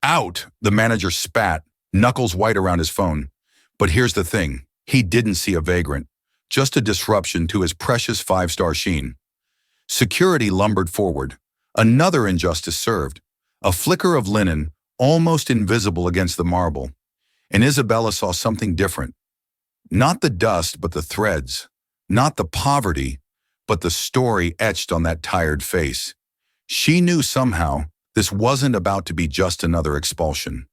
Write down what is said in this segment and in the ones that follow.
Out, the manager spat, knuckles white around his phone. But here's the thing, he didn't see a vagrant, just a disruption to his precious five-star sheen. Security lumbered forward. Another injustice served. A flicker of linen, almost invisible against the marble. And Isabella saw something different. Not the dust, but the threads. Not the poverty, but the story etched on that tired face. She knew somehow this wasn't about to be just another expulsion.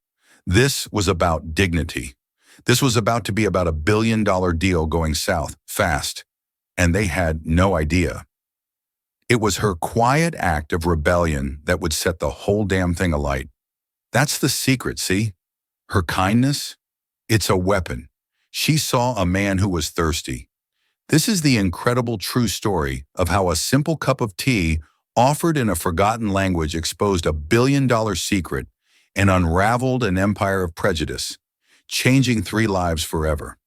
This was about dignity. This was about to be about a billion-dollar deal going south, fast. And they had no idea. It was her quiet act of rebellion that would set the whole damn thing alight. That's the secret, see? Her kindness? It's a weapon. She saw a man who was thirsty. This is the incredible true story of how a simple cup of tea offered in a forgotten language exposed a billion-dollar secret and unraveled an empire of prejudice, changing 3 lives forever.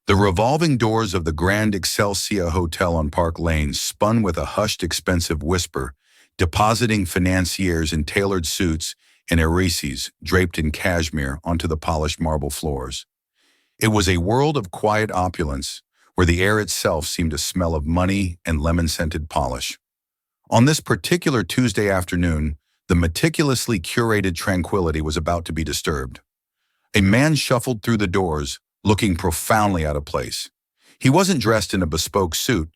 The revolving doors of the Grand Excelsior Hotel on Park Lane spun with a hushed, expensive whisper, depositing financiers in tailored suits and erises draped in cashmere onto the polished marble floors. It was a world of quiet opulence, where the air itself seemed to smell of money and lemon-scented polish. On this particular Tuesday afternoon, the meticulously curated tranquility was about to be disturbed. A man shuffled through the doors, looking profoundly out of place. He wasn't dressed in a bespoke suit,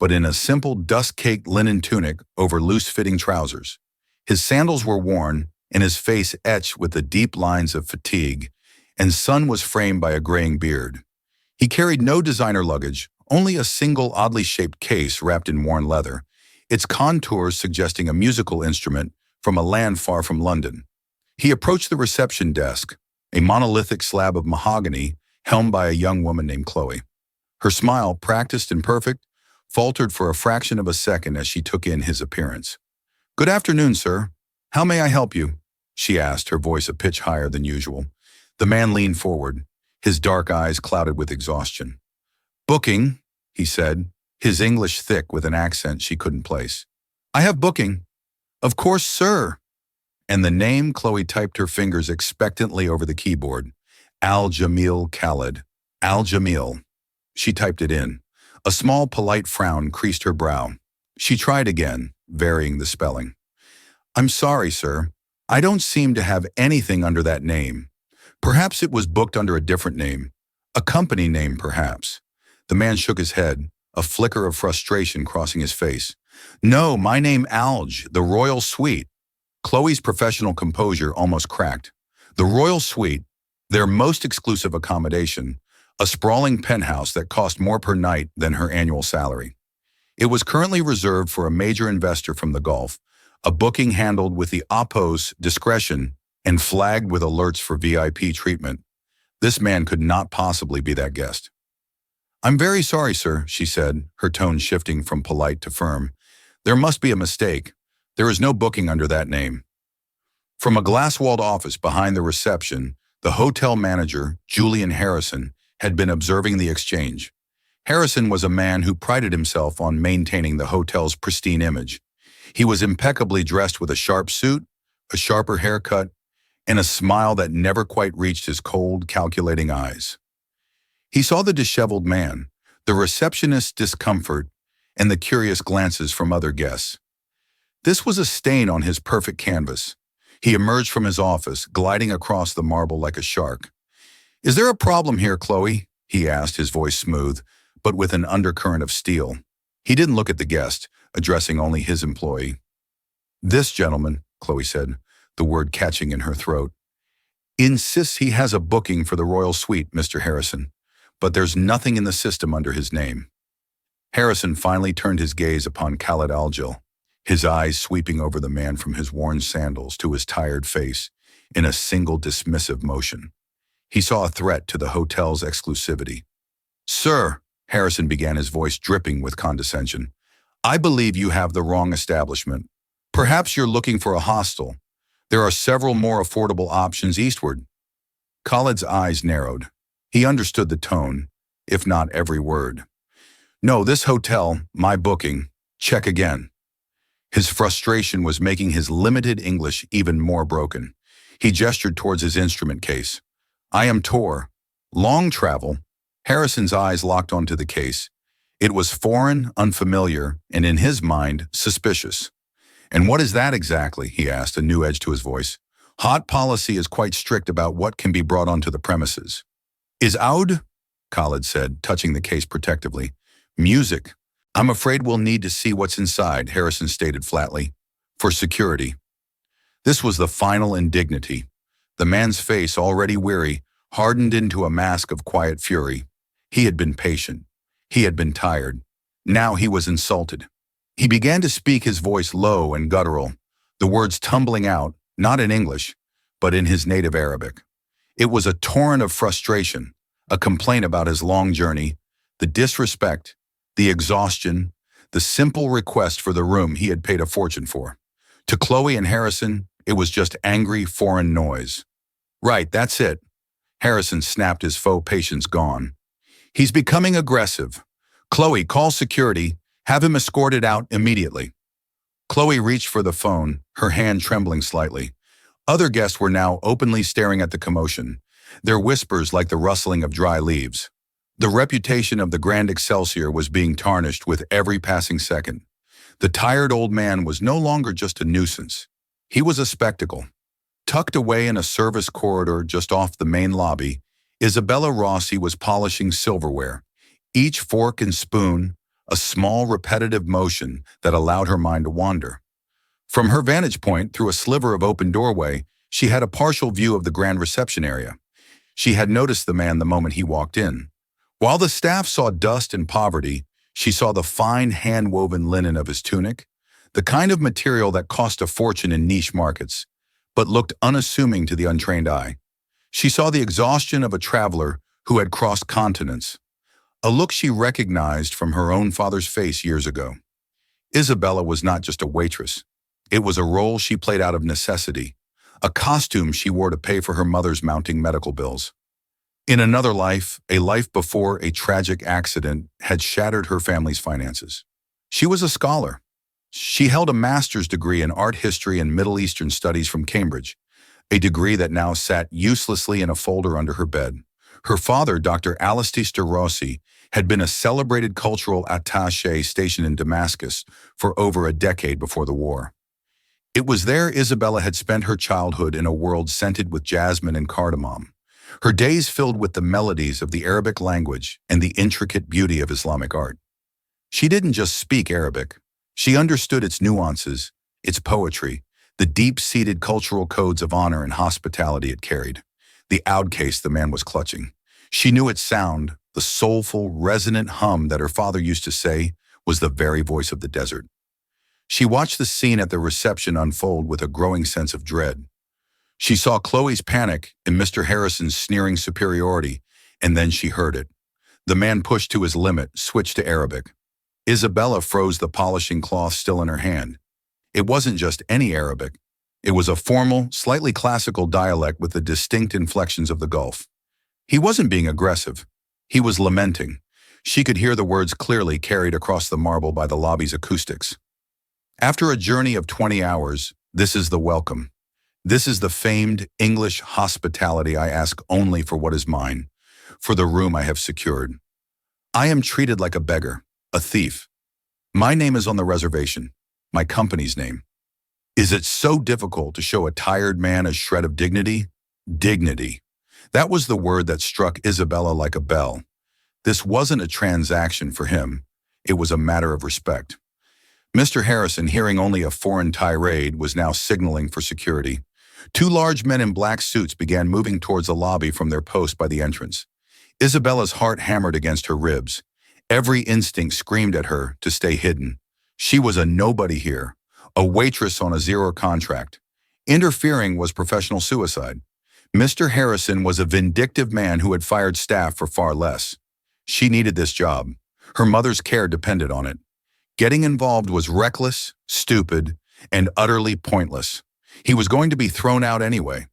but in a simple dust-caked linen tunic over loose-fitting trousers. His sandals were worn, and his face etched with the deep lines of fatigue, and sun was framed by a graying beard. He carried no designer luggage, only a single oddly shaped case wrapped in worn leather, its contours suggesting a musical instrument from a land far from London. He approached the reception desk, a monolithic slab of mahogany helmed by a young woman named Chloe. Her smile, practiced and perfect, faltered for a fraction of a second as she took in his appearance. "Good afternoon, sir. How may I help you?" she asked, her voice a pitch higher than usual. The man leaned forward, his dark eyes clouded with exhaustion. "Booking," he said, his English thick with an accent she couldn't place. "I have booking." "Of course, sir." And the name, Chloe typed her fingers expectantly over the keyboard. Al-Jamil Khalid. Al-Jamil. She typed it in. A small, polite frown creased her brow. She tried again, varying the spelling. "I'm sorry, sir. I don't seem to have anything under that name. Perhaps it was booked under a different name. A company name, perhaps." The man shook his head, a flicker of frustration crossing his face. "No, my name Alge, the Royal Suite." Chloe's professional composure almost cracked. The Royal Suite, their most exclusive accommodation, a sprawling penthouse that cost more per night than her annual salary. It was currently reserved for a major investor from the Gulf, a booking handled with the utmost discretion and flagged with alerts for VIP treatment. This man could not possibly be that guest. "I'm very sorry, sir," she said, her tone shifting from polite to firm. "There must be a mistake. There is no booking under that name." From a glass-walled office behind the reception, the hotel manager, Julian Harrison, had been observing the exchange. Harrison was a man who prided himself on maintaining the hotel's pristine image. He was impeccably dressed with a sharp suit, a sharper haircut, and a smile that never quite reached his cold, calculating eyes. He saw the disheveled man, the receptionist's discomfort, and the curious glances from other guests. This was a stain on his perfect canvas. He emerged from his office, gliding across the marble like a shark. "Is there a problem here, Chloe?" he asked, his voice smooth, but with an undercurrent of steel. He didn't look at the guest, addressing only his employee. "This gentleman," Chloe said, the word catching in her throat, "insists he has a booking for the Royal Suite, Mr. Harrison, but there's nothing in the system under his name." Harrison finally turned his gaze upon Khalid Al-Jil, his eyes sweeping over the man from his worn sandals to his tired face in a single dismissive motion. He saw a threat to the hotel's exclusivity. "Sir," Harrison began, his voice dripping with condescension, "I believe you have the wrong establishment. Perhaps you're looking for a hostel. There are several more affordable options eastward." Khalid's eyes narrowed. He understood the tone, if not every word. "No, this hotel, my booking. Check again." His frustration was making his limited English even more broken. He gestured towards his instrument case. I am Tor. Long travel. Harrison's eyes locked onto the case. It was foreign, unfamiliar, and in his mind, suspicious. And what is that exactly? He asked, a new edge to his voice. Hot policy is quite strict about what can be brought onto the premises. Is oud? Khalid said, touching the case protectively. Music. I'm afraid we'll need to see what's inside, Harrison stated flatly. For security. This was the final indignity. The man's face, already weary, hardened into a mask of quiet fury. He had been patient. He had been tired. Now he was insulted. He began to speak, his voice low and guttural, the words tumbling out, not in English, but in his native Arabic. It was a torrent of frustration, a complaint about his long journey, the disrespect, the exhaustion, the simple request for the room he had paid a fortune for. To Chloe and Harrison, it was just angry, foreign noise. Right, that's it. Harrison snapped, his faux patience gone. He's becoming aggressive. Chloe, call security. Have him escorted out immediately. Chloe reached for the phone, her hand trembling slightly. Other guests were now openly staring at the commotion, their whispers like the rustling of dry leaves. The reputation of the Grand Excelsior was being tarnished with every passing second. The tired old man was no longer just a nuisance. He was a spectacle. Tucked away in a service corridor just off the main lobby, Isabella Rossi was polishing silverware, each fork and spoon a small repetitive motion that allowed her mind to wander. From her vantage point, through a sliver of open doorway, she had a partial view of the grand reception area. She had noticed the man the moment he walked in. While the staff saw dust and poverty, she saw the fine hand-woven linen of his tunic, the kind of material that cost a fortune in niche markets, but looked unassuming to the untrained eye. She saw the exhaustion of a traveler who had crossed continents, a look she recognized from her own father's face years ago. Isabella was not just a waitress. It was a role she played out of necessity, a costume she wore to pay for her mother's mounting medical bills. In another life, a life before a tragic accident had shattered her family's finances. She was a scholar. She held a master's degree in art history and Middle Eastern studies from Cambridge, a degree that now sat uselessly in a folder under her bed. Her father, Dr. Alistista Rossi, had been a celebrated cultural attaché stationed in Damascus for over a decade before the war. It was there Isabella had spent her childhood, in a world scented with jasmine and cardamom, her days filled with the melodies of the Arabic language and the intricate beauty of Islamic art. She didn't just speak Arabic. She understood its nuances, its poetry, the deep-seated cultural codes of honor and hospitality it carried. The outcase the man was clutching. She knew its sound, the soulful, resonant hum that her father used to say was the very voice of the desert. She watched the scene at the reception unfold with a growing sense of dread. She saw Chloe's panic and Mr. Harrison's sneering superiority, and then she heard it. The man pushed to his limit, switched to Arabic. Isabella froze, the polishing cloth still in her hand. It wasn't just any Arabic. It was a formal, slightly classical dialect with the distinct inflections of the Gulf. He wasn't being aggressive. He was lamenting. She could hear the words clearly carried across the marble by the lobby's acoustics. After a journey of 20 hours, this is the welcome. This is the famed English hospitality I ask only for what is mine, for the room I have secured. I am treated like a beggar, a thief. My name is on the reservation, my company's name. Is it so difficult to show a tired man a shred of dignity? Dignity. That was the word that struck Isabella like a bell. This wasn't a transaction for him. It was a matter of respect. Mr. Harrison, hearing only a foreign tirade, was now signaling for security. Two large men in black suits began moving towards the lobby from their post by the entrance. Isabella's heart hammered against her ribs. Every instinct screamed at her to stay hidden. She was a nobody here, a waitress on a zero contract. Interfering was professional suicide. Mr. Harrison was a vindictive man who had fired staff for far less. She needed this job. Her mother's care depended on it. Getting involved was reckless, stupid, and utterly pointless. He was going to be thrown out anyway.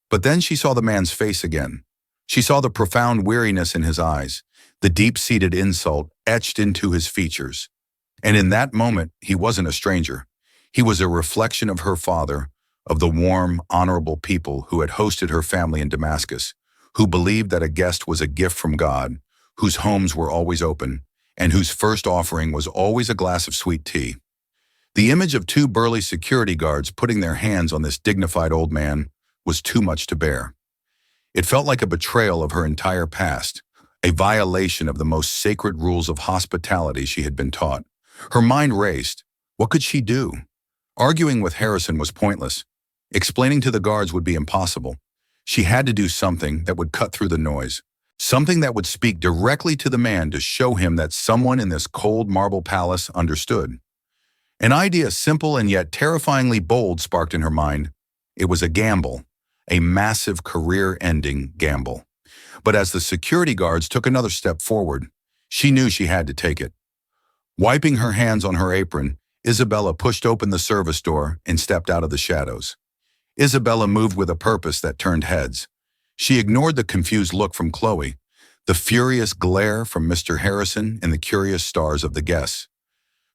But then she saw the man's face again. She saw the profound weariness in his eyes, the deep-seated insult etched into his features. And in that moment, he wasn't a stranger. He was a reflection of her father, of the warm, honorable people who had hosted her family in Damascus, who believed that a guest was a gift from God, whose homes were always open, and whose first offering was always a glass of sweet tea. The image of two burly security guards putting their hands on this dignified old man was too much to bear. It felt like a betrayal of her entire past, a violation of the most sacred rules of hospitality she had been taught. Her mind raced. What could she do? Arguing with Harrison was pointless. Explaining to the guards would be impossible. She had to do something that would cut through the noise, something that would speak directly to the man to show him that someone in this cold marble palace understood. An idea simple and yet terrifyingly bold sparked in her mind. It was a gamble, a massive career-ending gamble. But as the security guards took another step forward, she knew she had to take it. Wiping her hands on her apron, Isabella pushed open the service door and stepped out of the shadows. Isabella moved with a purpose that turned heads. She ignored the confused look from Chloe, the furious glare from Mr. Harrison, and the curious stars of the guests.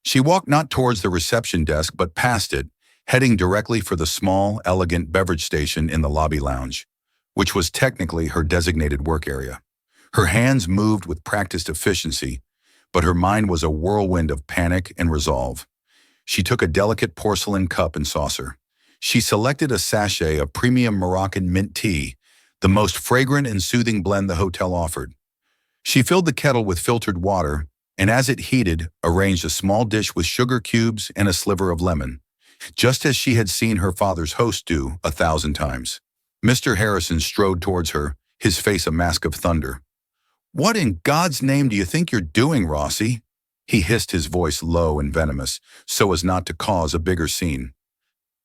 She walked not towards the reception desk but past it, heading directly for the small, elegant beverage station in the lobby lounge, which was technically her designated work area. Her hands moved with practiced efficiency, but her mind was a whirlwind of panic and resolve. She took a delicate porcelain cup and saucer. She selected a sachet of premium Moroccan mint tea, the most fragrant and soothing blend the hotel offered. She filled the kettle with filtered water, and as it heated, arranged a small dish with sugar cubes and a sliver of lemon, just as she had seen her father's host do 1,000 times. Mr. Harrison strode towards her, his face a mask of thunder. "What in God's name do you think you're doing, Rossi?" He hissed, his voice low and venomous, so as not to cause a bigger scene.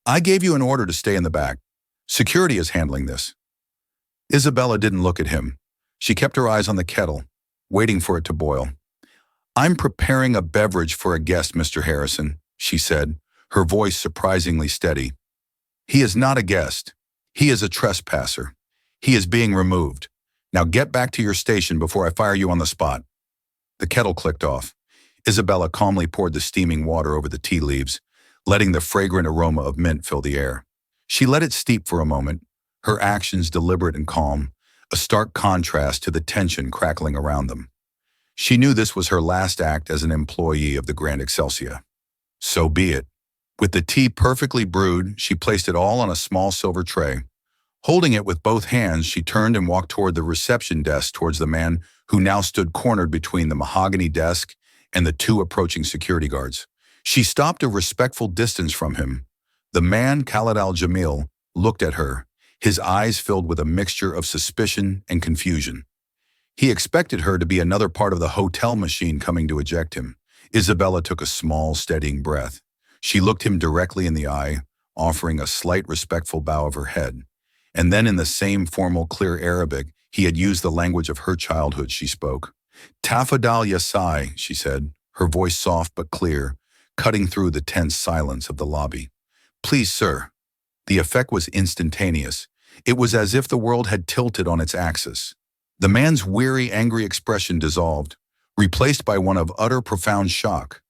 "I gave you an order to stay in the back. Security is handling this." Isabella didn't look at him. She kept her eyes on the kettle, waiting for it to boil. "I'm preparing a beverage for a guest, Mr. Harrison," she said, her voice surprisingly steady. "He is not a guest. He is a trespasser. He is being removed. Now get back to your station before I fire you on the spot." The kettle clicked off. Isabella calmly poured the steaming water over the tea leaves, letting the fragrant aroma of mint fill the air. She let it steep for a moment, her actions deliberate and calm, a stark contrast to the tension crackling around them. She knew this was her last act as an employee of the Grand Excelsior. So be it. With the tea perfectly brewed, she placed it all on a small silver tray. Holding it with both hands, she turned and walked toward the reception desk towards the man who now stood cornered between the mahogany desk and the two approaching security guards. She stopped a respectful distance from him. The man, Khalid al-Jamil, looked at her, his eyes filled with a mixture of suspicion and confusion. He expected her to be another part of the hotel machine coming to eject him. Isabella took a small, steadying breath. She looked him directly in the eye, offering a slight respectful bow of her head. And then in the same formal, clear Arabic, he had used the language of her childhood, she spoke. "Tafadal Yasai," she said, her voice soft but clear, cutting through the tense silence of the lobby. "Please, sir." The effect was instantaneous. It was as if the world had tilted on its axis. The man's weary, angry expression dissolved, replaced by one of utter, profound shock.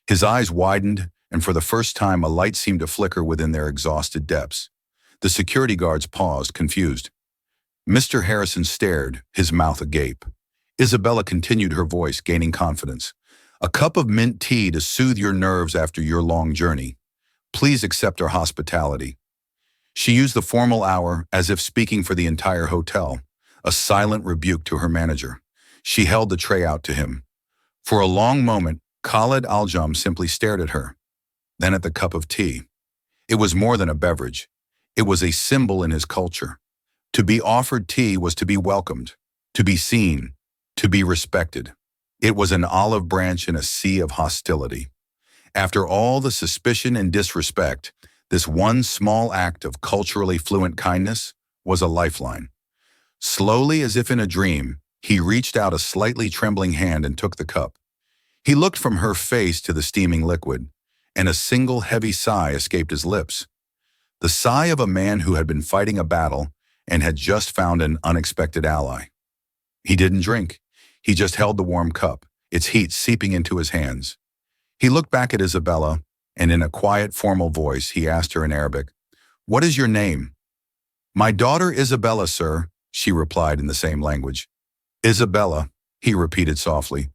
His eyes widened, and for the first time a light seemed to flicker within their exhausted depths. The security guards paused, confused. Mr. Harrison stared, his mouth agape. Isabella continued, her voice gaining confidence. "A cup of mint tea to soothe your nerves after your long journey. Please accept our hospitality." She used the formal hour as if speaking for the entire hotel, a silent rebuke to her manager. She held the tray out to him. For a long moment, Khalid al-Jam simply stared at her, then at the cup of tea. It was more than a beverage. It was a symbol in his culture. To be offered tea was to be welcomed, to be seen, to be respected. It was an olive branch in a sea of hostility. After all the suspicion and disrespect, this one small act of culturally fluent kindness was a lifeline. Slowly, as if in a dream, he reached out a slightly trembling hand and took the cup. He looked from her face to the steaming liquid, and a single heavy sigh escaped his lips. The sigh of a man who had been fighting a battle and had just found an unexpected ally. He didn't drink. He just held the warm cup, its heat seeping into his hands. He looked back at Isabella, and in a quiet, formal voice, he asked her in Arabic, What is your name? My daughter Isabella, sir, she replied in the same language. Isabella, he repeated softly.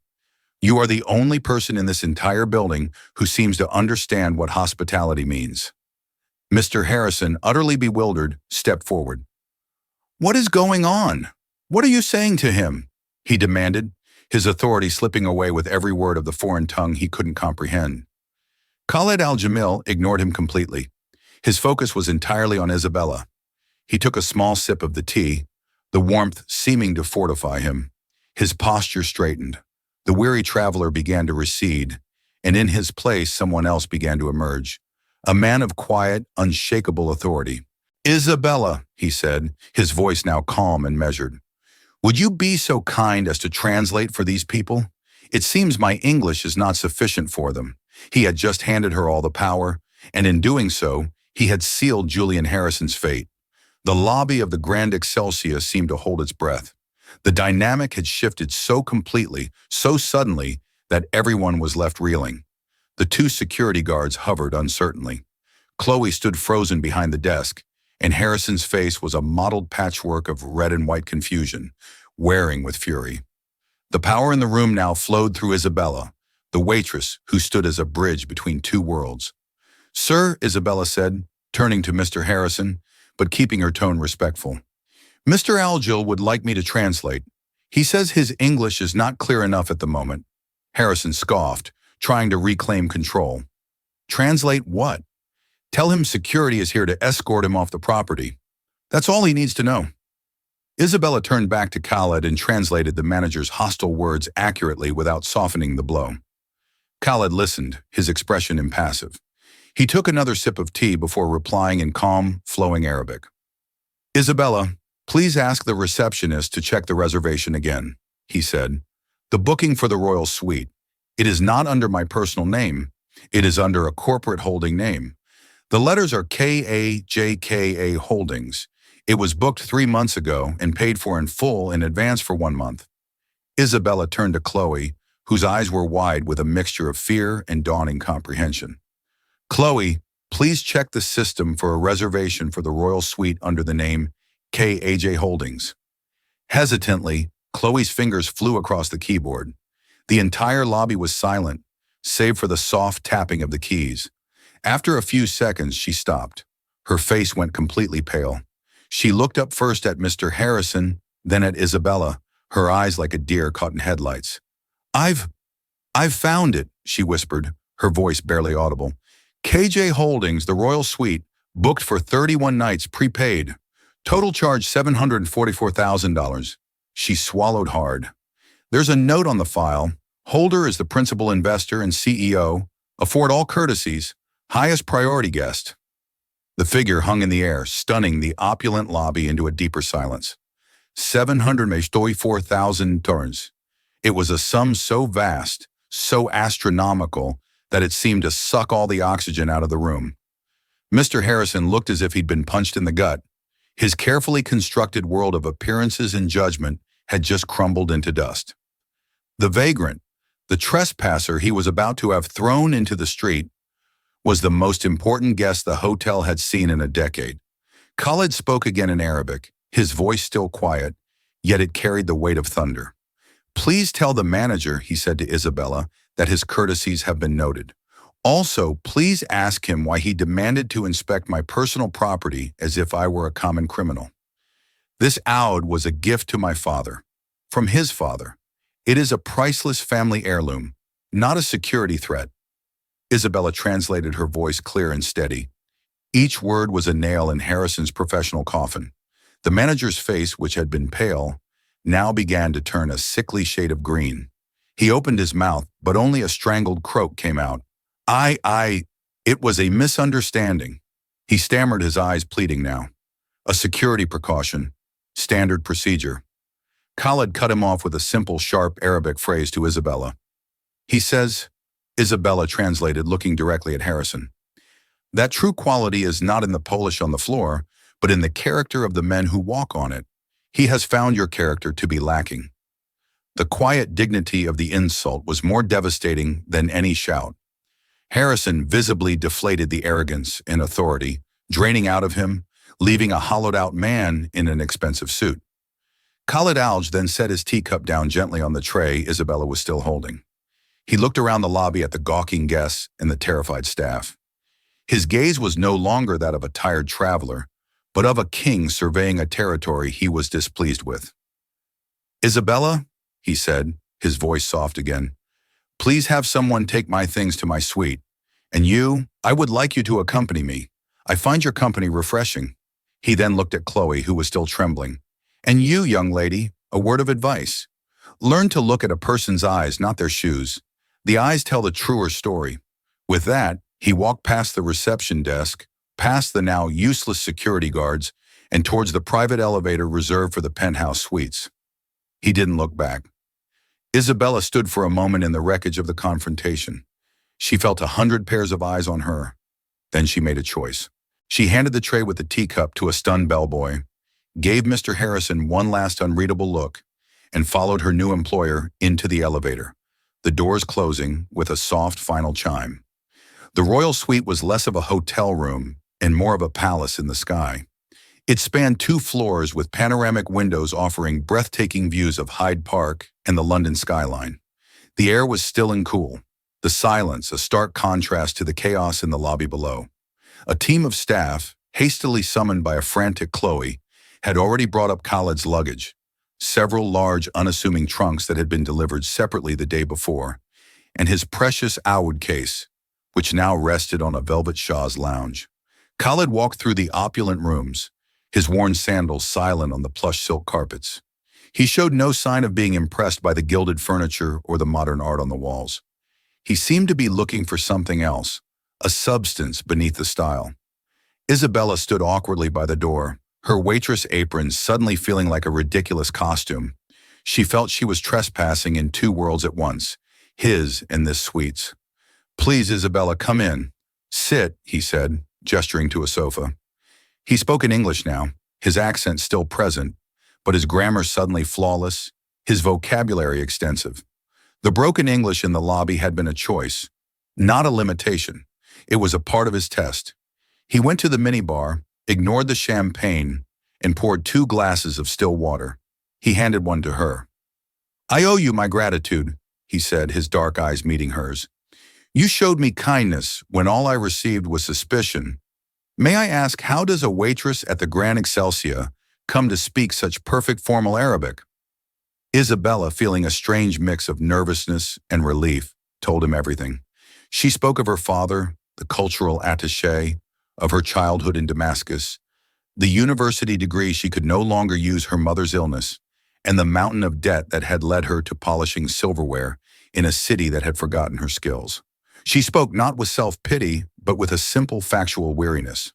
You are the only person in this entire building who seems to understand what hospitality means. Mr. Harrison, utterly bewildered, stepped forward. What is going on? What are you saying to him? He demanded, his authority slipping away with every word of the foreign tongue he couldn't comprehend. Khaled al-Jamil ignored him completely. His focus was entirely on Isabella. He took a small sip of the tea, the warmth seeming to fortify him. His posture straightened. The weary traveler began to recede, and in his place someone else began to emerge, a man of quiet, unshakable authority. Isabella, he said, his voice now calm and measured. Would you be so kind as to translate for these people? It seems my English is not sufficient for them. He had just handed her all the power, and in doing so, he had sealed Julian Harrison's fate. The lobby of the Grand Excelsior seemed to hold its breath. The dynamic had shifted so completely, so suddenly, that everyone was left reeling. The two security guards hovered uncertainly. Chloe stood frozen behind the desk, and Harrison's face was a mottled patchwork of red and white confusion, wearing with fury. The power in the room now flowed through Isabella, the waitress who stood as a bridge between two worlds. Sir, Isabella said, turning to Mr. Harrison, but keeping her tone respectful. Mr. Algil would like me to translate. He says his English is not clear enough at the moment. Harrison scoffed, trying to reclaim control. Translate what? Tell him security is here to escort him off the property. That's all he needs to know. Isabella turned back to Khaled and translated the manager's hostile words accurately without softening the blow. Khaled listened, his expression impassive. He took another sip of tea before replying in calm, flowing Arabic. Isabella, please ask the receptionist to check the reservation again, he said. The booking for the royal suite. It is not under my personal name. It is under a corporate holding name. The letters are KAJKA Holdings. It was booked 3 months ago and paid for in full in advance for 1 month. Isabella turned to Chloe, whose eyes were wide with a mixture of fear and dawning comprehension. Chloe, please check the system for a reservation for the royal suite under the name KAJ Holdings. Hesitantly, Chloe's fingers flew across the keyboard. The entire lobby was silent, save for the soft tapping of the keys. After a few seconds, she stopped. Her face went completely pale. She looked up first at Mr. Harrison, then at Isabella, her eyes like a deer caught in headlights. I've found it, she whispered, her voice barely audible. KJ Holdings, the royal suite, booked for 31 nights prepaid. Total charge $744,000. She swallowed hard. There's a note on the file. Holder is the principal investor and CEO. Afford all courtesies. Highest priority guest. The figure hung in the air, stunning the opulent lobby into a deeper silence. $744,000. It was a sum so vast, so astronomical, that it seemed to suck all the oxygen out of the room. Mr. Harrison looked as if he'd been punched in the gut. His carefully constructed world of appearances and judgment had just crumbled into dust. The vagrant, the trespasser he was about to have thrown into the street, was the most important guest the hotel had seen in a decade. Khaled spoke again in Arabic, his voice still quiet, yet it carried the weight of thunder. Please tell the manager, he said to Isabella, that his courtesies have been noted. Also, please ask him why he demanded to inspect my personal property as if I were a common criminal. This oud was a gift to my father, from his father. It is a priceless family heirloom, not a security threat. Isabella translated, her voice clear and steady. Each word was a nail in Harrison's professional coffin. The manager's face, which had been pale, now began to turn a sickly shade of green. He opened his mouth, but only a strangled croak came out. It was a misunderstanding. He stammered, his eyes pleading now. A security precaution. Standard procedure. Khaled cut him off with a simple, sharp Arabic phrase to Isabella. He says, Isabella translated, looking directly at Harrison, that true quality is not in the polish on the floor, but in the character of the men who walk on it. He has found your character to be lacking. The quiet dignity of the insult was more devastating than any shout. Harrison visibly deflated the arrogance and authority, draining out of him, leaving a hollowed-out man in an expensive suit. Khalid Alj then set his teacup down gently on the tray Isabella was still holding. He looked around the lobby at the gawking guests and the terrified staff. His gaze was no longer that of a tired traveler, but of a king surveying a territory he was displeased with. "Isabella," he said, his voice soft again, "please have someone take my things to my suite. And you, I would like you to accompany me. I find your company refreshing." He then looked at Chloe, who was still trembling. "And you, young lady, a word of advice. Learn to look at a person's eyes, not their shoes. The eyes tell the truer story." With that, he walked past the reception desk, past the now useless security guards, and towards the private elevator reserved for the penthouse suites. He didn't look back. Isabella stood for a moment in the wreckage of the confrontation. She felt 100 pairs of eyes on her. Then she made a choice. She handed the tray with the teacup to a stunned bellboy, gave Mr. Harrison one last unreadable look, and followed her new employer into the elevator, the doors closing with a soft final chime. The royal suite was less of a hotel room and more of a palace in the sky. It spanned 2 floors with panoramic windows offering breathtaking views of Hyde Park and the London skyline. The air was still and cool, the silence a stark contrast to the chaos in the lobby below. A team of staff, hastily summoned by a frantic Chloe, had already brought up Khalid's luggage, several large unassuming trunks that had been delivered separately the day before, and his precious Aoud case, which now rested on a velvet chaise lounge. Khalid walked through the opulent rooms, his worn sandals silent on the plush silk carpets. He showed no sign of being impressed by the gilded furniture or the modern art on the walls. He seemed to be looking for something else, a substance beneath the style. Isabella stood awkwardly by the door, her waitress apron suddenly feeling like a ridiculous costume. She felt she was trespassing in 2 worlds at once, his and this suite's. "Please, Isabella, come in. Sit," he said, gesturing to a sofa. He spoke in English now, his accent still present, but his grammar suddenly flawless, his vocabulary extensive. The broken English in the lobby had been a choice, not a limitation. It was a part of his test. He went to the minibar, ignored the champagne, and poured 2 glasses of still water. He handed one to her. "I owe you my gratitude," he said, his dark eyes meeting hers. "You showed me kindness when all I received was suspicion. May I ask, how does a waitress at the Grand Excelsior come to speak such perfect formal Arabic?" Isabella, feeling a strange mix of nervousness and relief, told him everything. She spoke of her father, the cultural attaché, of her childhood in Damascus, the university degree she could no longer use, her mother's illness, and the mountain of debt that had led her to polishing silverware in a city that had forgotten her skills. She spoke not with self-pity, but with a simple factual weariness.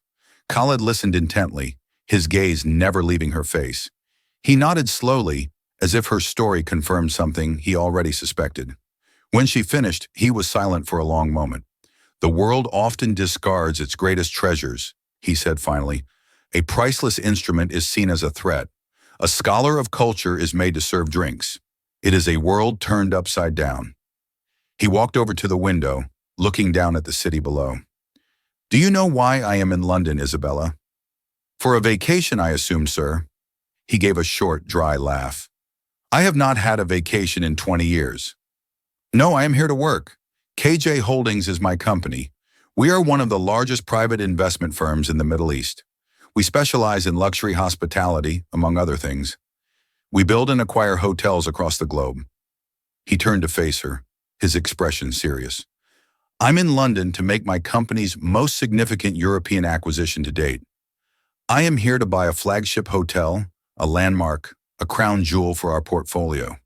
Khalid listened intently, his gaze never leaving her face. He nodded slowly, as if her story confirmed something he already suspected. When she finished, he was silent for a long moment. "The world often discards its greatest treasures," he said finally. "A priceless instrument is seen as a threat. A scholar of culture is made to serve drinks. It is a world turned upside down." He walked over to the window, looking down at the city below. "Do you know why I am in London, Isabella?" "For a vacation, I assume, sir." He gave a short, dry laugh. "I have not had a vacation in 20 years. No, I am here to work. KJ Holdings is my company. We are one of the largest private investment firms in the Middle East. We specialize in luxury hospitality, among other things. We build and acquire hotels across the globe." He turned to face her, his expression serious. "I'm in London to make my company's most significant European acquisition to date. I am here to buy a flagship hotel, a landmark, a crown jewel for our portfolio."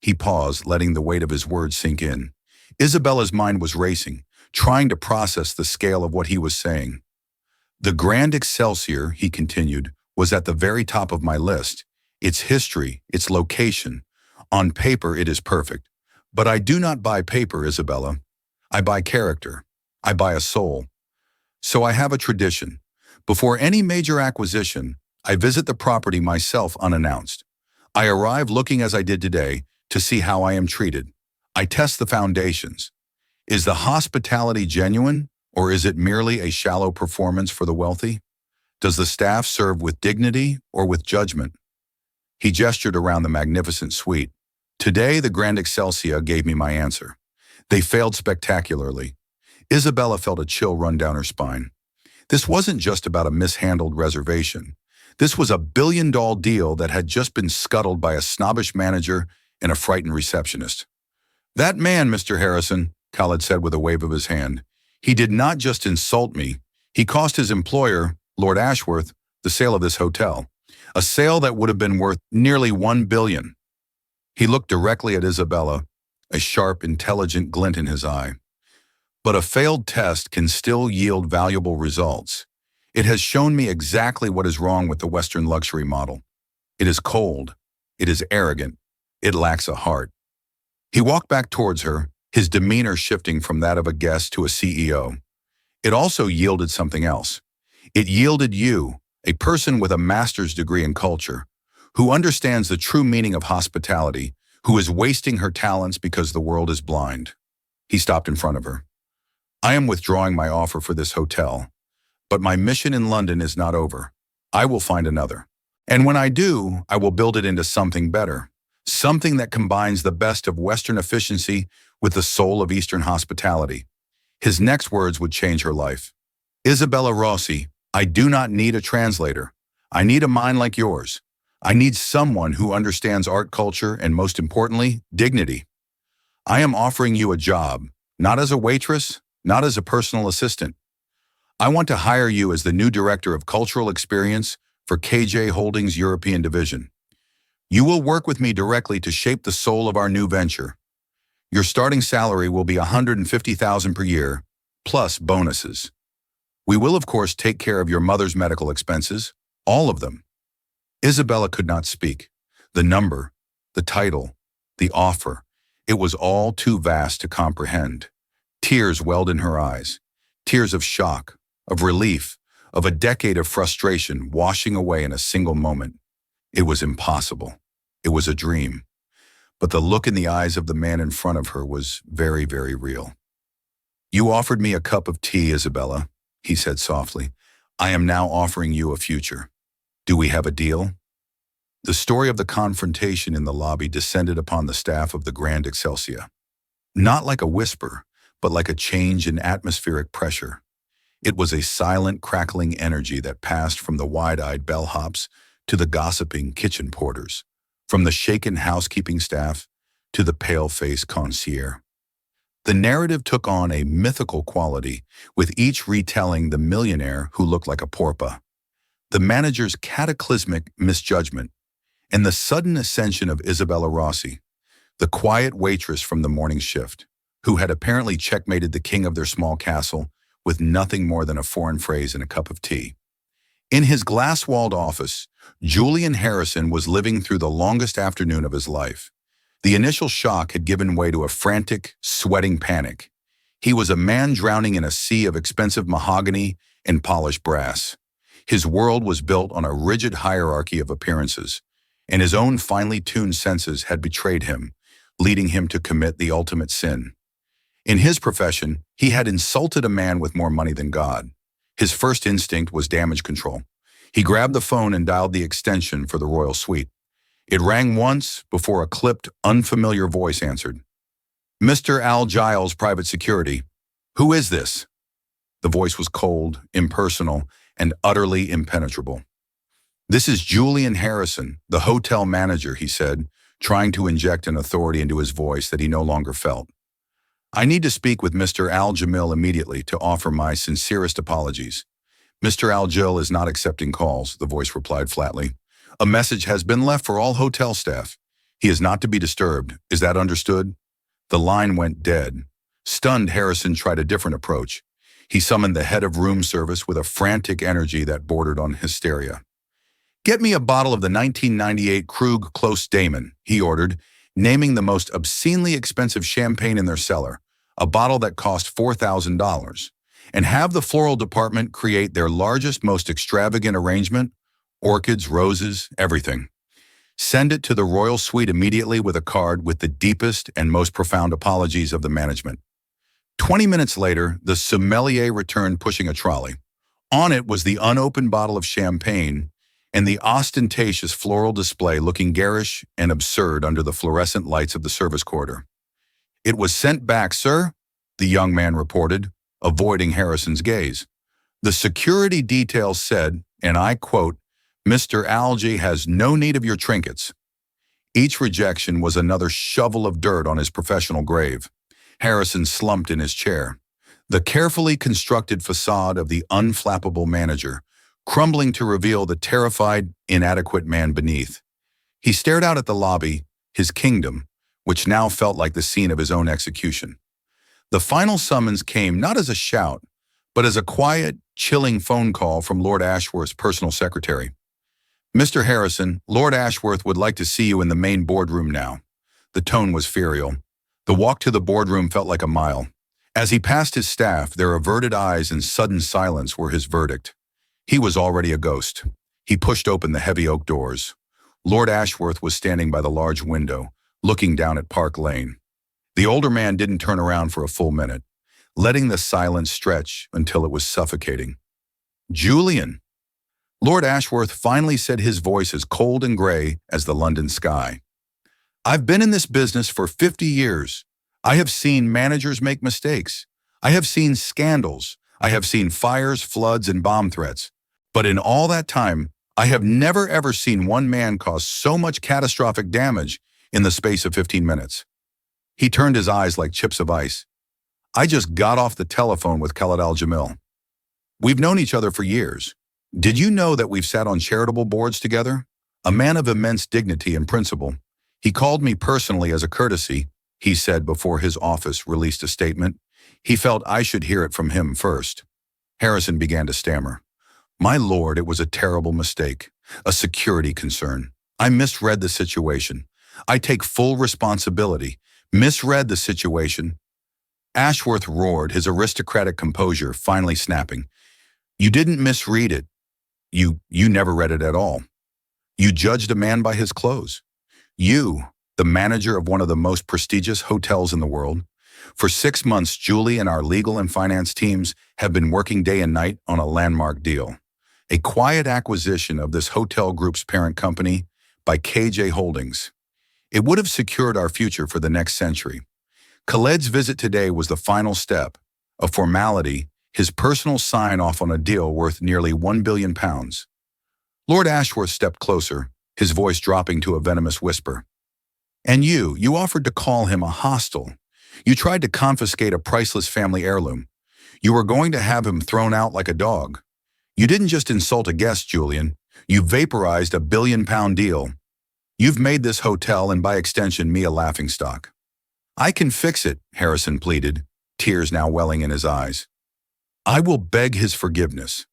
He paused, letting the weight of his words sink in. Isabella's mind was racing, trying to process the scale of what he was saying. "The Grand Excelsior," he continued, "was at the very top of my list. Its history, its location. On paper, it is perfect. But I do not buy paper, Isabella. I buy character. I buy a soul. So I have a tradition. Before any major acquisition, I visit the property myself unannounced. I arrive looking as I did today to see how I am treated. I test the foundations. Is the hospitality genuine, Or is it merely a shallow performance for the wealthy? Does the staff serve with dignity or with judgment? He gestured around the magnificent suite. Today, the Grand Excelsia gave me my answer. They failed spectacularly. Isabella felt a chill run down her spine. This wasn't just about a mishandled reservation. This was a billion-dollar deal that had just been scuttled by a snobbish manager and a frightened receptionist. That man, Mr. Harrison, Khaled said with a wave of his hand. He did not just insult me. He cost his employer, Lord Ashworth, the sale of this hotel. A sale that would have been worth nearly $1 billion. He looked directly at Isabella, a sharp, intelligent glint in his eye. But a failed test can still yield valuable results. It has shown me exactly what is wrong with the Western luxury model. It is cold. It is arrogant. It lacks a heart. He walked back towards her, his demeanor shifting from that of a guest to a CEO. It also yielded something else. It yielded you, a person with a master's degree in culture, who understands the true meaning of hospitality, who is wasting her talents because the world is blind. He stopped in front of her. I am withdrawing my offer for this hotel, but my mission in London is not over. I will find another. And when I do, I will build it into something better, something that combines the best of Western efficiency with the soul of Eastern hospitality. His next words would change her life. Isabella Rossi, I do not need a translator. I need a mind like yours. I need someone who understands art culture and, most importantly, dignity. I am offering you a job, not as a waitress, not as a personal assistant. I want to hire you as the new director of cultural experience for KJ Holdings European division. You will work with me directly to shape the soul of our new venture. Your starting salary will be $150,000 per year, plus bonuses. We will, of course, take care of your mother's medical expenses, all of them. Isabella could not speak. The number, the title, the offer, it was all too vast to comprehend. Tears welled in her eyes, tears of shock, of relief, of a decade of frustration washing away in a single moment. It was impossible. It was a dream. But the look in the eyes of the man in front of her was very, very real. You offered me a cup of tea, Isabella, he said softly. I am now offering you a future. Do we have a deal? The story of the confrontation in the lobby descended upon the staff of the Grand Excelsia. Not like a whisper, but like a change in atmospheric pressure. It was a silent, crackling energy that passed from the wide-eyed bellhops to the gossiping kitchen porters, from the shaken housekeeping staff to the pale-faced concierge. The narrative took on a mythical quality, with each retelling the millionaire who looked like a porpoise, the manager's cataclysmic misjudgment, and the sudden ascension of Isabella Rossi, the quiet waitress from the morning shift, who had apparently checkmated the king of their small castle with nothing more than a foreign phrase and a cup of tea. In his glass-walled office, Julian Harrison was living through the longest afternoon of his life. The initial shock had given way to a frantic, sweating panic. He was a man drowning in a sea of expensive mahogany and polished brass. His world was built on a rigid hierarchy of appearances, and his own finely tuned senses had betrayed him, leading him to commit the ultimate sin. In his profession, he had insulted a man with more money than God. His first instinct was damage control. He grabbed the phone and dialed the extension for the royal suite. It rang once before a clipped, unfamiliar voice answered. Mr. Al Giles, Private Security. Who is this? The voice was cold, impersonal, and utterly impenetrable. This is Julian Harrison, the hotel manager, he said, trying to inject an authority into his voice that he no longer felt. I need to speak with Mr. Al Jamil immediately to offer my sincerest apologies. Mr. Al Jamil is not accepting calls, the voice replied flatly. A message has been left for all hotel staff. He is not to be disturbed. Is that understood? The line went dead. Stunned, Harrison tried a different approach. He summoned the head of room service with a frantic energy that bordered on hysteria. Get me a bottle of the 1998 Krug Close Damon, he ordered, naming the most obscenely expensive champagne in their cellar, a bottle that cost $4,000, and have the floral department create their largest, most extravagant arrangement, orchids, roses, everything. Send it to the royal suite immediately with a card with the deepest and most profound apologies of the management. 20 minutes later, the sommelier returned pushing a trolley. On it was the unopened bottle of champagne and the ostentatious floral display looking garish and absurd under the fluorescent lights of the service corridor. "It was sent back, sir," the young man reported, avoiding Harrison's gaze. "The security details said, and I quote, 'Mr. Algie has no need of your trinkets.'" Each rejection was another shovel of dirt on his professional grave. Harrison slumped in his chair. The carefully constructed facade of the unflappable manager, crumbling to reveal the terrified, inadequate man beneath. He stared out at the lobby, his kingdom, which now felt like the scene of his own execution. The final summons came not as a shout, but as a quiet, chilling phone call from Lord Ashworth's personal secretary. "Mr. Harrison, Lord Ashworth would like to see you in the main boardroom now." The tone was furial. The walk to the boardroom felt like a mile. As he passed his staff, their averted eyes and sudden silence were his verdict. He was already a ghost. He pushed open the heavy oak doors. Lord Ashworth was standing by the large window, looking down at Park Lane. The older man didn't turn around for a full minute, letting the silence stretch until it was suffocating. "Julian." Lord Ashworth finally said, his voice as cold and gray as the London sky. "I've been in this business for 50 years. I have seen managers make mistakes. I have seen scandals. I have seen fires, floods, and bomb threats. But in all that time, I have never ever seen one man cause so much catastrophic damage in the space of 15 minutes. He turned his eyes like chips of ice. "I just got off the telephone with Khaled Al-Jamil. We've known each other for years. Did you know that we've sat on charitable boards together? A man of immense dignity and principle. He called me personally as a courtesy," he said before his office released a statement. He felt I should hear it from him first. Harrison began to stammer. "My lord, it was a terrible mistake. A security concern. I misread the situation. I take full responsibility. Misread the situation." Ashworth roared, his aristocratic composure finally snapping. "You didn't misread it. You never read it at all. You judged a man by his clothes. You, the manager of one of the most prestigious hotels in the world. For 6 months, Julie and our legal and finance teams have been working day and night on a landmark deal. A quiet acquisition of this hotel group's parent company by KJ Holdings. It would have secured our future for the next century. Khaled's visit today was the final step, a formality, his personal sign-off on a deal worth nearly £1 billion. Lord Ashworth stepped closer, his voice dropping to a venomous whisper. "And you offered to call him a hostile. You tried to confiscate a priceless family heirloom. You were going to have him thrown out like a dog. You didn't just insult a guest, Julian. You vaporized a £1 billion deal. You've made this hotel and by extension me a laughingstock." "I can fix it," Harrison pleaded, tears now welling in his eyes. "I will beg his forgiveness."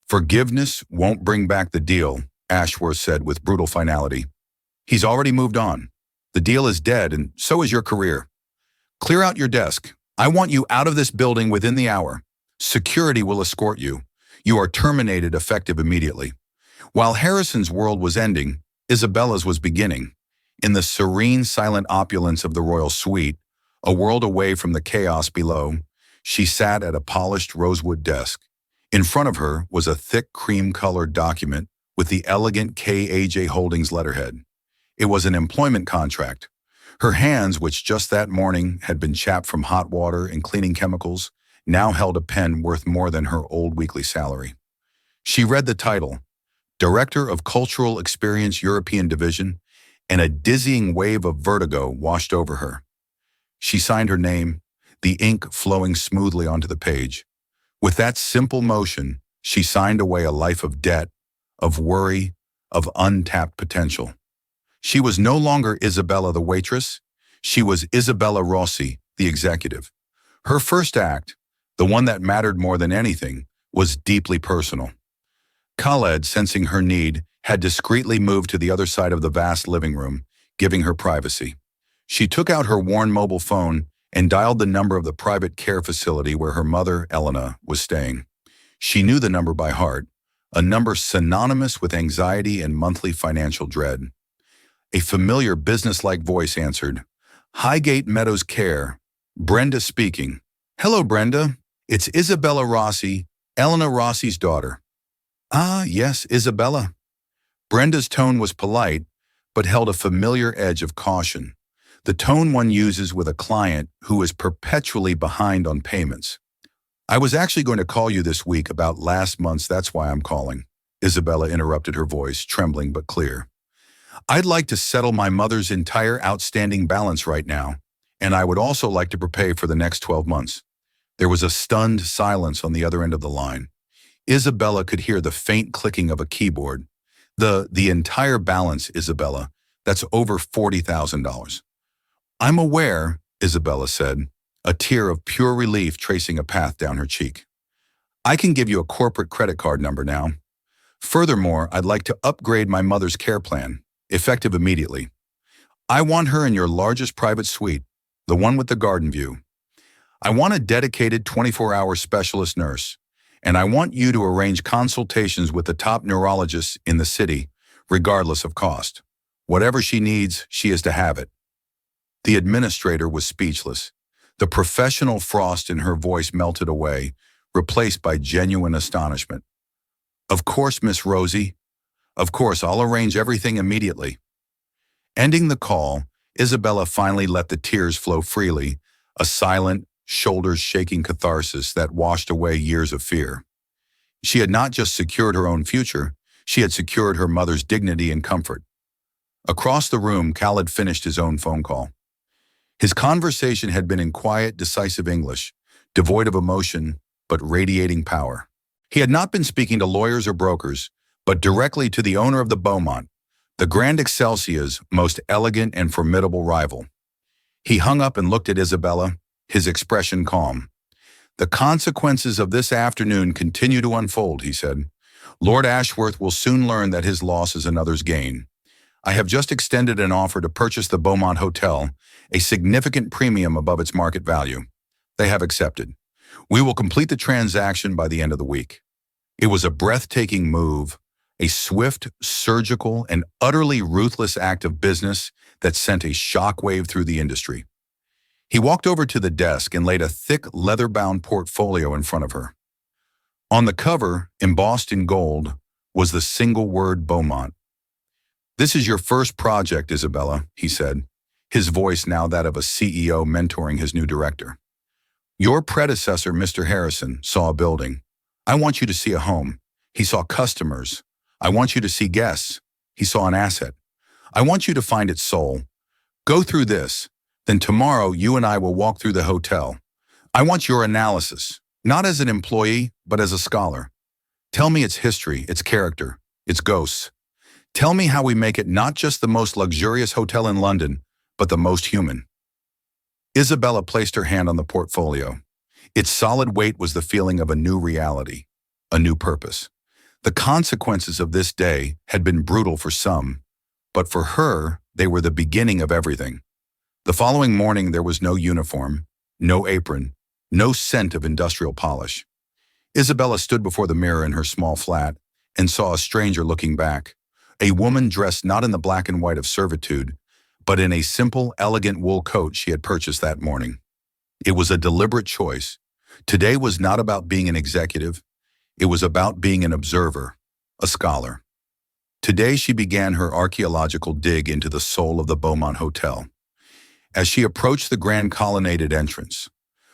"Forgiveness won't bring back the deal," Ashworth said with brutal finality. "He's already moved on. The deal is dead, and so is your career. Clear out your desk. I want you out of this building within the hour. Security will escort you. You are terminated effective immediately." While Harrison's world was ending, Isabella's was beginning. In the serene, silent opulence of the royal suite, a world away from the chaos below, she sat at a polished rosewood desk. In front of her was a thick cream-colored document with the elegant KAJ Holdings letterhead. It was an employment contract. Her hands, which just that morning had been chapped from hot water and cleaning chemicals, now held a pen worth more than her old weekly salary. She read the title, Director of Cultural Experience European Division, and a dizzying wave of vertigo washed over her. She signed her name, the ink flowing smoothly onto the page. With that simple motion, she signed away a life of debt, of worry, of untapped potential. She was no longer Isabella the waitress. She was Isabella Rossi, the executive. Her first act, the one that mattered more than anything, was deeply personal. Khaled, sensing her need, had discreetly moved to the other side of the vast living room, giving her privacy. She took out her worn mobile phone and dialed the number of the private care facility where her mother, Elena, was staying. She knew the number by heart, a number synonymous with anxiety and monthly financial dread. A familiar business-like voice answered, "Highgate Meadows Care, Brenda speaking." Hello, Brenda. It's Isabella Rossi, Elena Rossi's daughter. Ah, yes, Isabella. Brenda's tone was polite, but held a familiar edge of caution, the tone one uses with a client who is perpetually behind on payments. I was actually going to call you this week about last month's, that's why I'm calling. Isabella interrupted, her voice trembling but clear. I'd like to settle my mother's entire outstanding balance right now, and I would also like to prepay for the next 12 months. There was a stunned silence on the other end of the line. Isabella could hear the faint clicking of a keyboard. The entire balance, Isabella, that's over $40,000. I'm aware, Isabella said, a tear of pure relief tracing a path down her cheek. I can give you a corporate credit card number now. Furthermore, I'd like to upgrade my mother's care plan, effective immediately. I want her in your largest private suite, the one with the garden view. I want a dedicated 24-hour specialist nurse, and I want you to arrange consultations with the top neurologists in the city, regardless of cost. Whatever she needs, she is to have it. The administrator was speechless. The professional frost in her voice melted away, replaced by genuine astonishment. Of course, Miss Rosie. Of course, I'll arrange everything immediately. Ending the call, Isabella finally let the tears flow freely, a silent, shoulders-shaking catharsis that washed away years of fear. She had not just secured her own future, she had secured her mother's dignity and comfort. Across the room, Khaled finished his own phone call. His conversation had been in quiet, decisive English, devoid of emotion, but radiating power. He had not been speaking to lawyers or brokers, but directly to the owner of the Beaumont, the Grand Excelsior's most elegant and formidable rival. He hung up and looked at Isabella, his expression calm. The consequences of this afternoon continue to unfold, he said. Lord Ashworth will soon learn that his loss is another's gain. I have just extended an offer to purchase the Beaumont Hotel, a significant premium above its market value. They have accepted. We will complete the transaction by the end of the week. It was a breathtaking move, a swift, surgical, and utterly ruthless act of business that sent a shockwave through the industry. He walked over to the desk and laid a thick, leather-bound portfolio in front of her. On the cover, embossed in gold, was the single word Beaumont. This is your first project, Isabella, he said, his voice now that of a CEO mentoring his new director. Your predecessor, Mr. Harrison, saw a building. I want you to see a home. He saw customers. I want you to see guests. He saw an asset. I want you to find its soul. Go through this. Then tomorrow you and I will walk through the hotel. I want your analysis, not as an employee, but as a scholar. Tell me its history, its character, its ghosts. Tell me how we make it not just the most luxurious hotel in London, but the most human. Isabella placed her hand on the portfolio. Its solid weight was the feeling of a new reality, a new purpose. The consequences of this day had been brutal for some, but for her, they were the beginning of everything. The following morning, there was no uniform, no apron, no scent of industrial polish. Isabella stood before the mirror in her small flat and saw a stranger looking back, a woman dressed not in the black and white of servitude, but in a simple, elegant wool coat she had purchased that morning. It was a deliberate choice. Today was not about being an executive. It was about being an observer, a scholar. Today she began her archaeological dig into the soul of the Beaumont Hotel. As she approached the grand colonnaded entrance,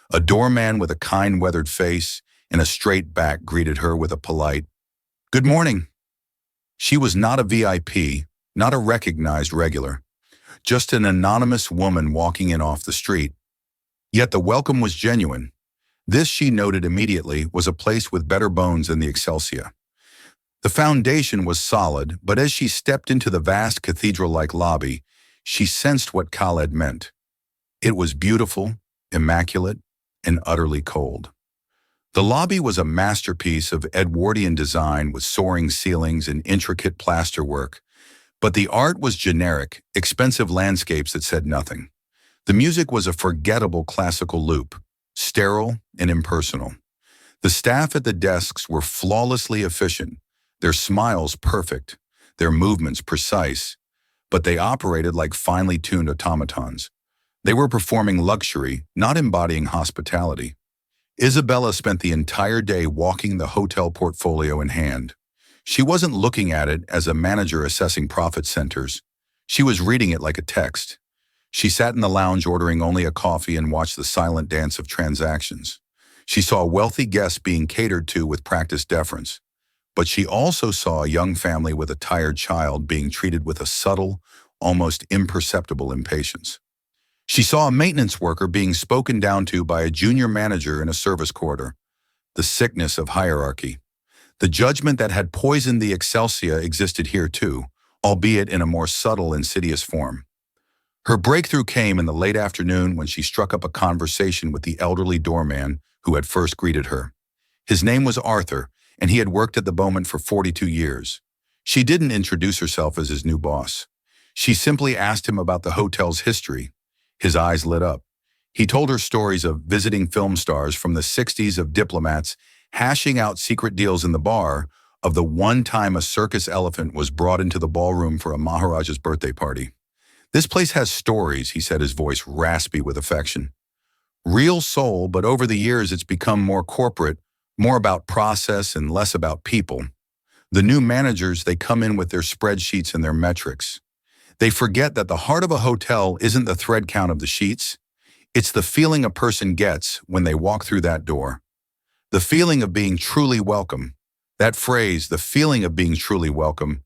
a doorman with a kind, weathered face and a straight back greeted her with a polite, "Good morning." She was not a VIP, not a recognized regular, just an anonymous woman walking in off the street. Yet the welcome was genuine. This, she noted immediately, was a place with better bones than the Excelsior. The foundation was solid, but as she stepped into the vast cathedral-like lobby, she sensed what Khaled meant. It was beautiful, immaculate, and utterly cold. The lobby was a masterpiece of Edwardian design with soaring ceilings and intricate plasterwork, but the art was generic, expensive landscapes that said nothing. The music was a forgettable classical loop, sterile and impersonal. The staff at the desks were flawlessly efficient, their smiles perfect, their movements precise, but they operated like finely tuned automatons. They were performing luxury, not embodying hospitality. Isabella spent the entire day walking the hotel portfolio in hand. She wasn't looking at it as a manager assessing profit centers. She was reading it like a text. She sat in the lounge ordering only a coffee and watched the silent dance of transactions. She saw wealthy guests being catered to with practiced deference. But she also saw a young family with a tired child being treated with a subtle, almost imperceptible impatience. She saw a maintenance worker being spoken down to by a junior manager in a service corridor. The sickness of hierarchy. The judgment that had poisoned the excelsia existed here too, albeit in a more subtle, insidious form. Her breakthrough came in the late afternoon when she struck up a conversation with the elderly doorman who had first greeted her. His name was Arthur, and he had worked at the Beaumont for 42 years. She didn't introduce herself as his new boss. She simply asked him about the hotel's history. His eyes lit up. He told her stories of visiting film stars from the 60s, of diplomats hashing out secret deals in the bar, of the one time a circus elephant was brought into the ballroom for a Maharaja's birthday party. "This place has stories," he said, his voice raspy with affection. "Real soul, but over the years it's become more corporate, more about process and less about people. The new managers, they come in with their spreadsheets and their metrics. They forget that the heart of a hotel isn't the thread count of the sheets. It's the feeling a person gets when they walk through that door. The feeling of being truly welcome." That phrase, the feeling of being truly welcome,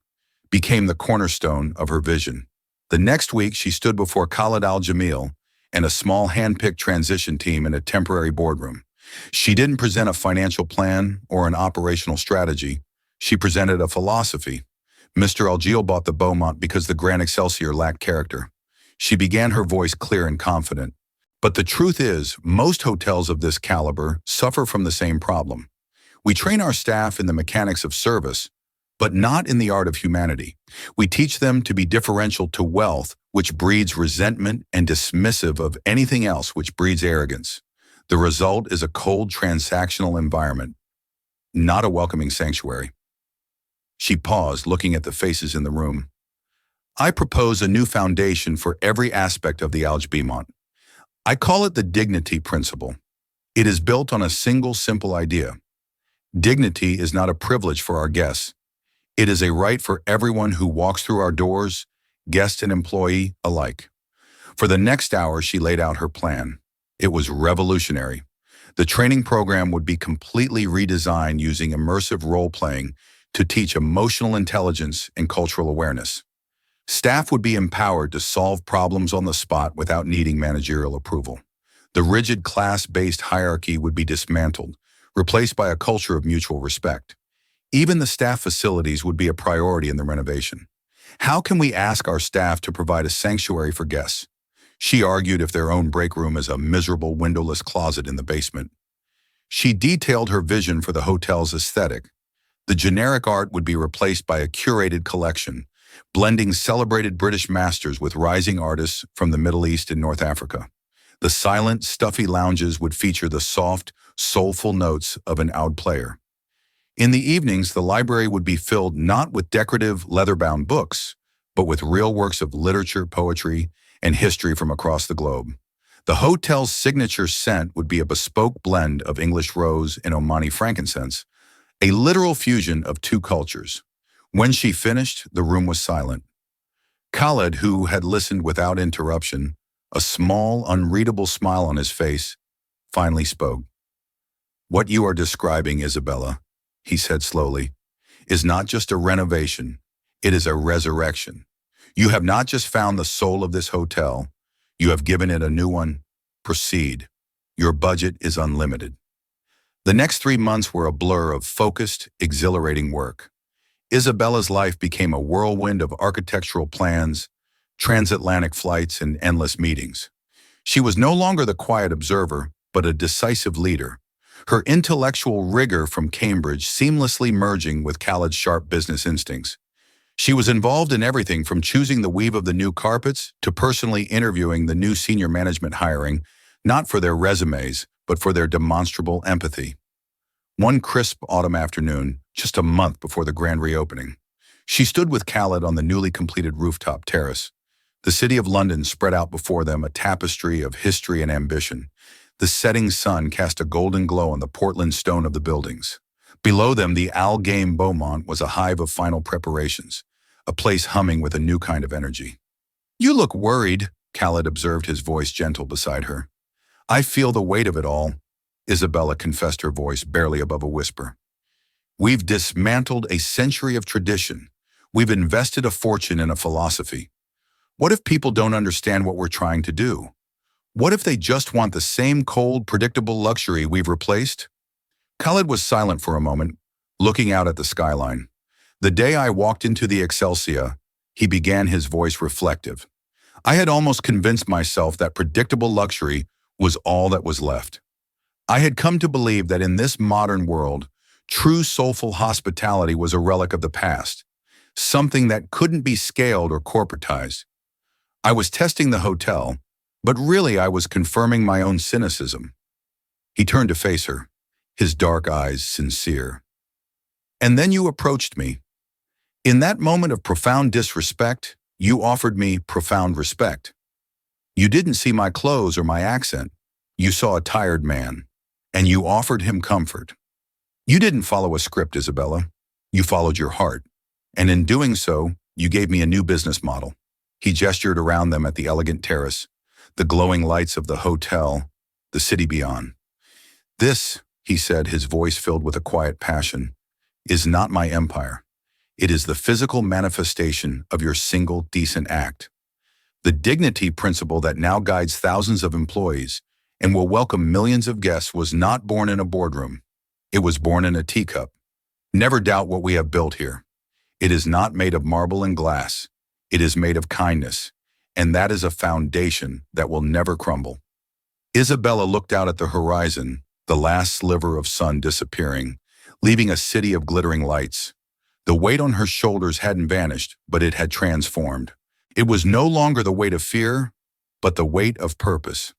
became the cornerstone of her vision. The next week, she stood before Khalid Al-Jamil and a small hand-picked transition team in a temporary boardroom. She didn't present a financial plan or an operational strategy. She presented a philosophy. Mr. Al-Jamil bought the Beaumont because the Grand Excelsior lacked character. She began, her voice clear and confident. But the truth is, most hotels of this caliber suffer from the same problem. We train our staff in the mechanics of service, but not in the art of humanity. We teach them to be differential to wealth, which breeds resentment, and dismissive of anything else, which breeds arrogance. The result is a cold, transactional environment, not a welcoming sanctuary. She paused, looking at the faces in the room. "I propose a new foundation for every aspect of the Beaumont. I call it the dignity principle. It is built on a single simple idea. Dignity is not a privilege for our guests. It is a right for everyone who walks through our doors, guest and employee alike." For the next hour, she laid out her plan. It was revolutionary. The training program would be completely redesigned using immersive role-playing to teach emotional intelligence and cultural awareness. Staff would be empowered to solve problems on the spot without needing managerial approval. The rigid class-based hierarchy would be dismantled, replaced by a culture of mutual respect. Even the staff facilities would be a priority in the renovation. How can we ask our staff to provide a sanctuary for guests? She argued, if their own break room is a miserable windowless closet in the basement. She detailed her vision for the hotel's aesthetic. The generic art would be replaced by a curated collection, blending celebrated British masters with rising artists from the Middle East and North Africa. The silent, stuffy lounges would feature the soft, soulful notes of an oud player. In the evenings, the library would be filled not with decorative, leather-bound books, but with real works of literature, poetry, and history from across the globe. The hotel's signature scent would be a bespoke blend of English rose and Omani frankincense, a literal fusion of two cultures. When she finished, the room was silent. Khalid, who had listened without interruption, a small, unreadable smile on his face, finally spoke. "What you are describing, Isabella," he said slowly, "is not just a renovation, it is a resurrection. You have not just found the soul of this hotel, you have given it a new one. Proceed. Your budget is unlimited." The next 3 months were a blur of focused, exhilarating work. Isabella's life became a whirlwind of architectural plans, transatlantic flights, and endless meetings. She was no longer the quiet observer, but a decisive leader. Her intellectual rigor from Cambridge seamlessly merging with Khalid's sharp business instincts. She was involved in everything from choosing the weave of the new carpets to personally interviewing the new senior management hiring, not for their resumes, but for their demonstrable empathy. One crisp autumn afternoon, just a month before the grand reopening, she stood with Khalid on the newly completed rooftop terrace. The city of London spread out before them, a tapestry of history and ambition. The setting sun cast a golden glow on the Portland stone of the buildings. Below them, the Allgame Beaumont was a hive of final preparations, a place humming with a new kind of energy. "You look worried," Khaled observed, his voice gentle beside her. "I feel the weight of it all," Isabella confessed, her voice barely above a whisper. "We've dismantled a century of tradition. We've invested a fortune in a philosophy. What if people don't understand what we're trying to do? What if they just want the same cold, predictable luxury we've replaced?" Khaled was silent for a moment, looking out at the skyline. "The day I walked into the Excelsior," he began, his voice reflective, "I had almost convinced myself that predictable luxury was all that was left. I had come to believe that in this modern world, true soulful hospitality was a relic of the past, something that couldn't be scaled or corporatized. I was testing the hotel, but really I was confirming my own cynicism." He turned to face her, his dark eyes sincere. "And then you approached me. In that moment of profound disrespect, you offered me profound respect. You didn't see my clothes or my accent. You saw a tired man, and you offered him comfort. You didn't follow a script, Isabella. You followed your heart. And in doing so, you gave me a new business model." He gestured around them at the elegant terrace, the glowing lights of the hotel, the city beyond. "This," he said, his voice filled with a quiet passion, "is not my empire. It is the physical manifestation of your single decent act. The dignity principle that now guides thousands of employees and will welcome millions of guests was not born in a boardroom. It was born in a teacup. Never doubt what we have built here. It is not made of marble and glass. It is made of kindness, and that is a foundation that will never crumble." Isabella looked out at the horizon, the last sliver of sun disappearing, leaving a city of glittering lights. The weight on her shoulders hadn't vanished, but it had transformed. It was no longer the weight of fear, but the weight of purpose.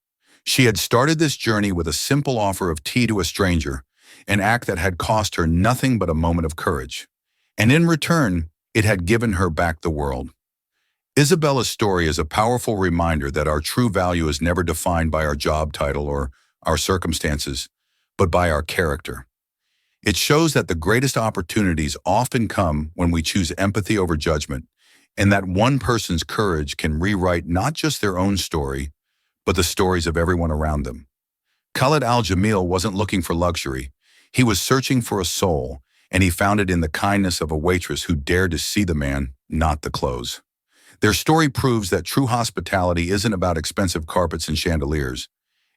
She had started this journey with a simple offer of tea to a stranger, an act that had cost her nothing but a moment of courage. And in return, it had given her back the world. Isabella's story is a powerful reminder that our true value is never defined by our job title or our circumstances, but by our character. It shows that the greatest opportunities often come when we choose empathy over judgment, and that one person's courage can rewrite not just their own story, but the stories of everyone around them. Khaled Al-Jamil wasn't looking for luxury. He was searching for a soul, and he found it in the kindness of a waitress who dared to see the man, not the clothes. Their story proves that true hospitality isn't about expensive carpets and chandeliers.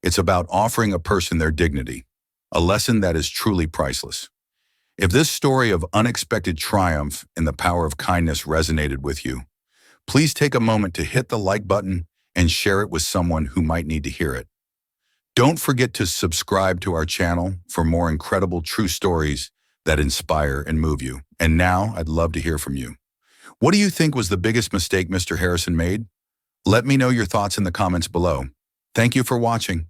It's about offering a person their dignity, a lesson that is truly priceless. If this story of unexpected triumph and the power of kindness resonated with you, please take a moment to hit the like button and share it with someone who might need to hear it. Don't forget to subscribe to our channel for more incredible true stories that inspire and move you. And now I'd love to hear from you. What do you think was the biggest mistake Mr. Harrison made? Let me know your thoughts in the comments below. Thank you for watching.